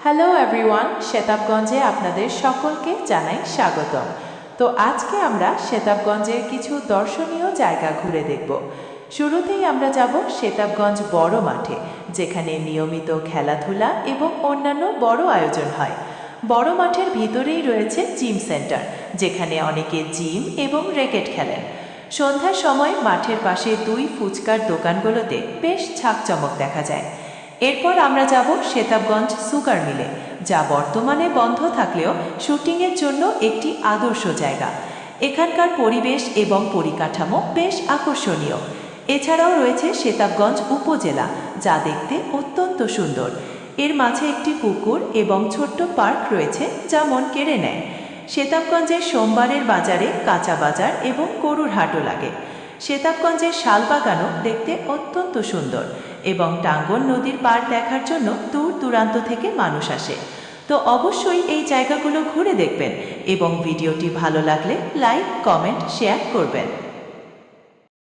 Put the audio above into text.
Hello everyone, শেতাবগঞ্জে আপনাদের সকলকে জানাই স্বাগতম। তো আজকে আমরা শেতাবগঞ্জের কিছু দর্শনীয় জায়গা ঘুরে দেখব। শুরুতেই আমরা যাব শেতাবগঞ্জ বড় মাঠে, যেখানে নিয়মিত খেলাধুলা এবং অন্যান্য বড় আয়োজন হয়। বড় মাঠের ভিতরেই রয়েছে জিম সেন্টার, যেখানে অনেকে জিম এবং র্যাকেট খেলেন। সন্ধ্যার সময় মাঠের পাশে দুই ফুচকার দোকানগুলোতে বেশ ঝাঁকচমক দেখা যায়। এরপর আমরা যাব শেতাবগঞ্জ সুগার মিলে, যা বর্তমানে বন্ধ থাকলেও শুটিংয়ের জন্য একটি আদর্শ জায়গা। এখানকার পরিবেশ এবং পরিকাঠামো বেশ আকর্ষণীয়। এছাড়াও রয়েছে শেতাবগঞ্জ উপজেলা, যা দেখতে অত্যন্ত সুন্দর। এর মাঝে একটি পুকুর এবং ছোট্ট পার্ক রয়েছে, যা মন কেড়ে নেয়। শেতাবগঞ্জের সোমবারের বাজারে কাঁচা বাজার এবং গরুর হাটও লাগে। শেতাবগঞ্জের শালবাগানও দেখতে অত্যন্ত সুন্দর এবং টাঙ্গন নদীর পাড় দেখার জন্য দূর দূরান্ত থেকে মানুষ আসে। তো অবশ্যই এই জায়গাগুলো ঘুরে দেখবেন এবং ভিডিওটি ভালো লাগলে লাইক, কমেন্ট, শেয়ার করবেন।